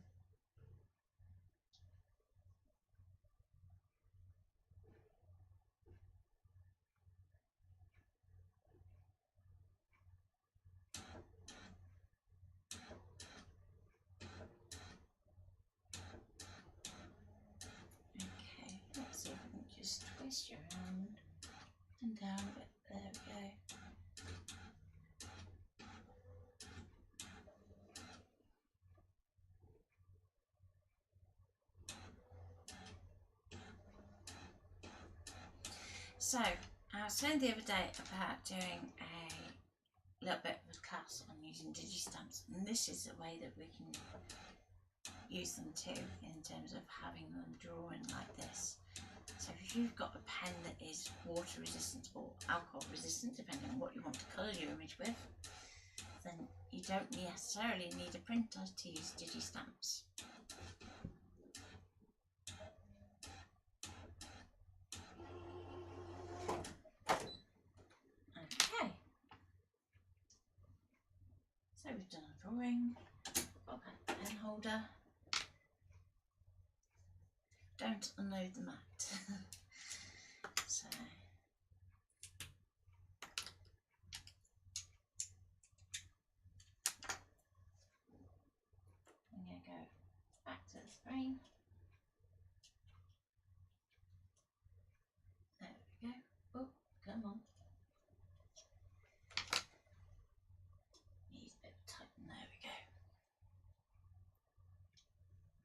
Okay, let's see if I can just twist you around and down a bit So I was saying the other day about doing a little bit of a class on using digistamps, and this is a way that we can use them too, in terms of having them drawing like this. So if you've got a pen that is water resistant or alcohol resistant, depending on what you want to colour your image with, then you don't necessarily need a printer to use digistamps. Okay, so we've done a drawing, got a pen holder. Don't unload the mat. So I'm going to go back to the screen. There we go. Oh, come on. Needs a bit of tighten. There we go.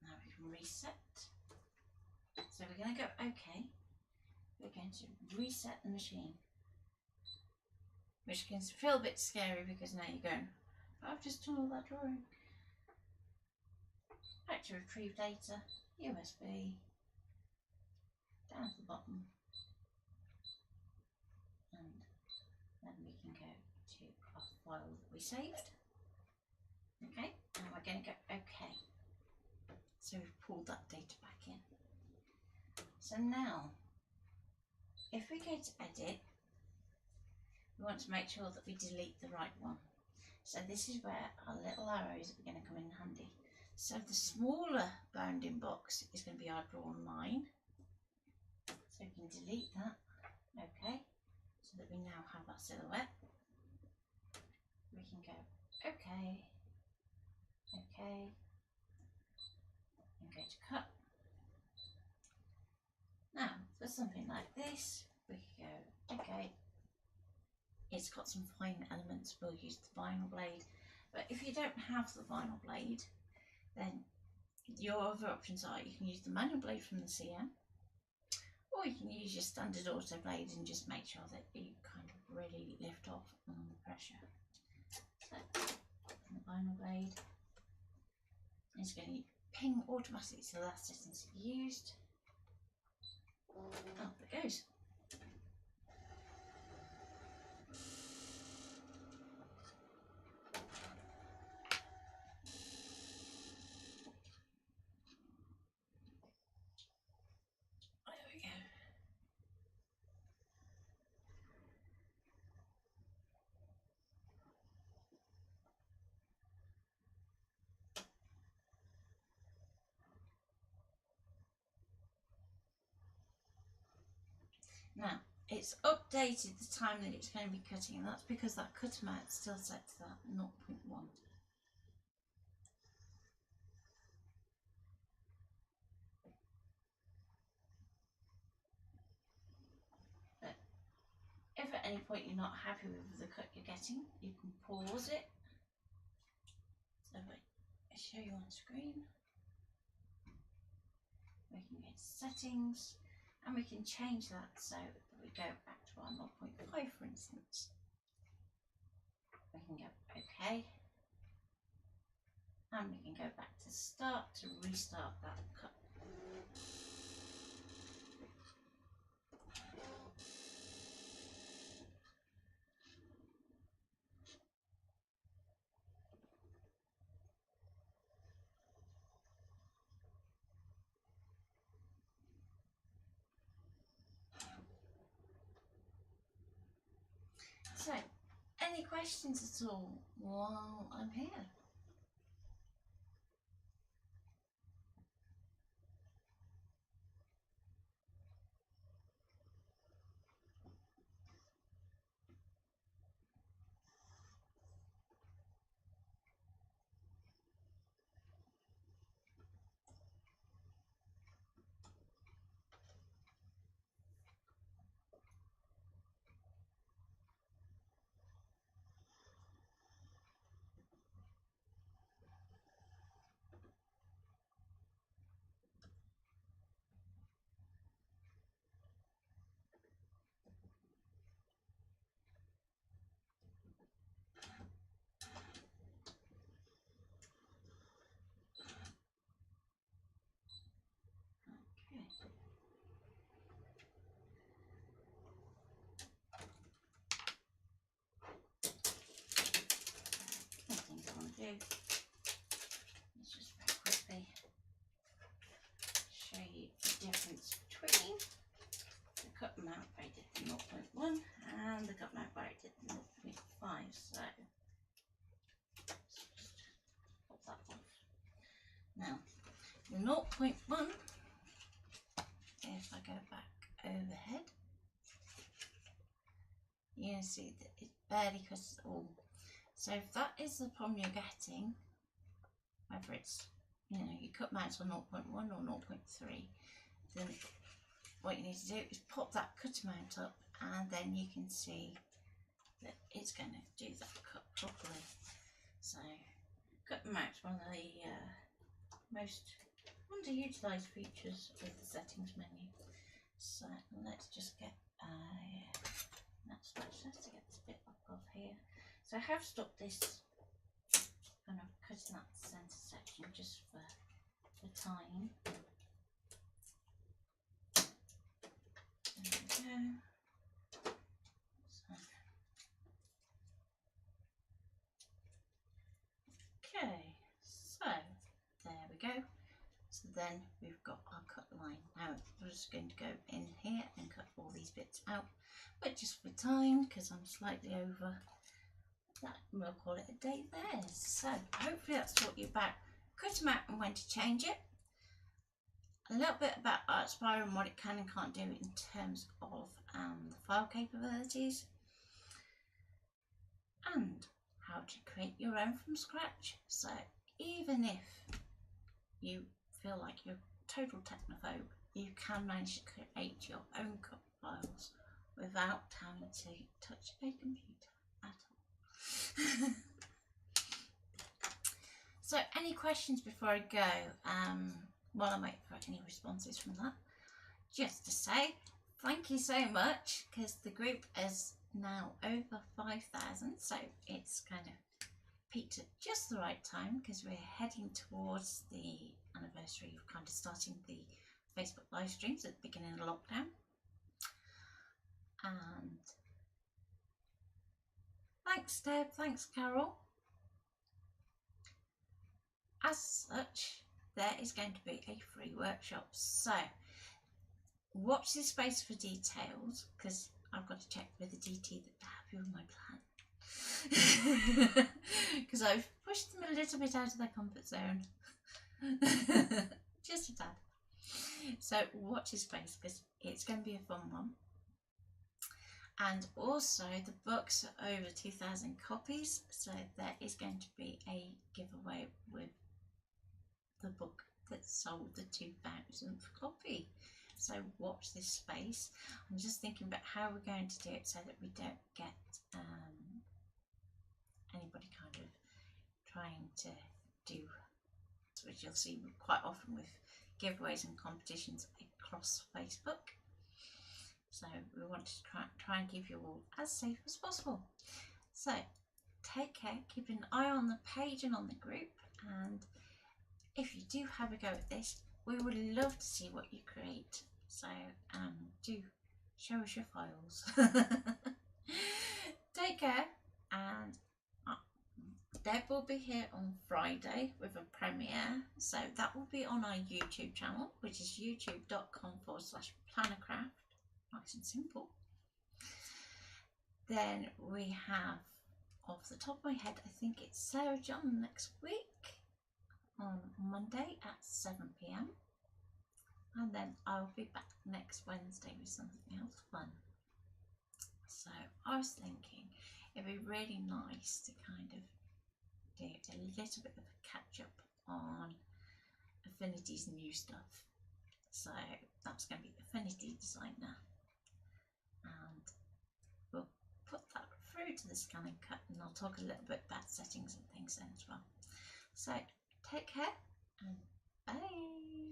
Now we can reset. So we're going to go OK. We're going to reset the machine, which can feel a bit scary because now you're going, I've just done all that drawing. Back to retrieve data, USB, down to the bottom, and then we can go to our file that we saved. Okay, and we're going to go OK. So we've pulled that data back in. So now, if we go to edit, we want to make sure that we delete the right one. So this is where our little arrows are going to come in handy. So the smaller bounding box is going to be our drawn line. So we can delete that, okay, so that we now have our silhouette. We can go okay, okay, and go to cut. Now for something like this, we can go okay. It's got some fine elements, we'll use the vinyl blade, but if you don't have the vinyl blade, then your other options are you can use the manual blade from the CM, or you can use your standard auto blade and just make sure that you kind of really lift off on the pressure. So the vinyl blade is going to ping automatically to the last distance used. Up it goes. There we go. Now, it's updated the time that it's going to be cutting, and that's because that cutter mount's still set to that 0.1. But if at any point you're not happy with the cut you're getting, you can pause it. So if I show you on screen, we can go to settings, and we can change that so that we go back to our 0.5 for instance. We can go OK, and we can go back to start to restart that cut. So, any questions at all while I'm here? and the cut mount barrier did 0.5, so let's just pop that off. Now, the 0.1, if I go back overhead, you can see that it barely cuts it all. So if that is the problem you're getting, whether it's, you know, your cut mounts on 0.1 or 0.3, then what you need to do is pop that cutter mount up, and then you can see that it's going to do that cut properly. So cut mount's one of the most underutilised features of the settings menu. So let's just get that's to get this bit up off here. So I have stopped this kind of cutting that centre section just for time. There we go. So, okay, so there we go. So then we've got our cut line. Now we're just going to go in here and cut all these bits out, but just for time, because I'm slightly over that, we'll call it a day there. So hopefully that's taught you about cutting out and when to change it. A little bit about ArtSpire and what it can and can't do in terms of the file capabilities, and how to create your own from scratch. So even if you feel like you're a total technophobe, you can manage to create your own cut files without having to touch a computer at all. So any questions before I go? While I wait for any responses from that, just to say thank you so much, because the group is now over 5,000, so it's kind of peaked at just the right time, because we're heading towards the anniversary of kind of starting the Facebook live streams at the beginning of lockdown. And thanks Deb, thanks Carol. As such, there is going to be a free workshop, so watch this space for details, because I've got to check with the DT that they're happy with my plan, because I've pushed them a little bit out of their comfort zone. Just a tad. So watch this space, because it's going to be a fun one. And also the books are over 2,000 copies, so there is going to be a giveaway with the book that sold the 2,000th copy. So watch this space. I'm just thinking about how we're going to do it so that we don't get anybody kind of trying to do, which you'll see quite often with giveaways and competitions across Facebook. So we want to try and keep you all as safe as possible. So take care, keep an eye on the page and on the group, and if you do have a go at this, we would love to see what you create. So do show us your files. Take care, and Deb will be here on Friday with a premiere. So that will be on our YouTube channel, which is youtube.com/plannercraft. Nice and simple. Then we have, off the top of my head, I think it's Sarah John next week on Monday at 7 PM, and then I'll be back next Wednesday with something else fun. So I was thinking it'd be really nice to kind of do a little bit of a catch up on Affinity's new stuff. So that's going to be Affinity Designer, and we'll put that through to the ScanNCut, and I'll talk a little bit about settings and things then as well. So take care and bye.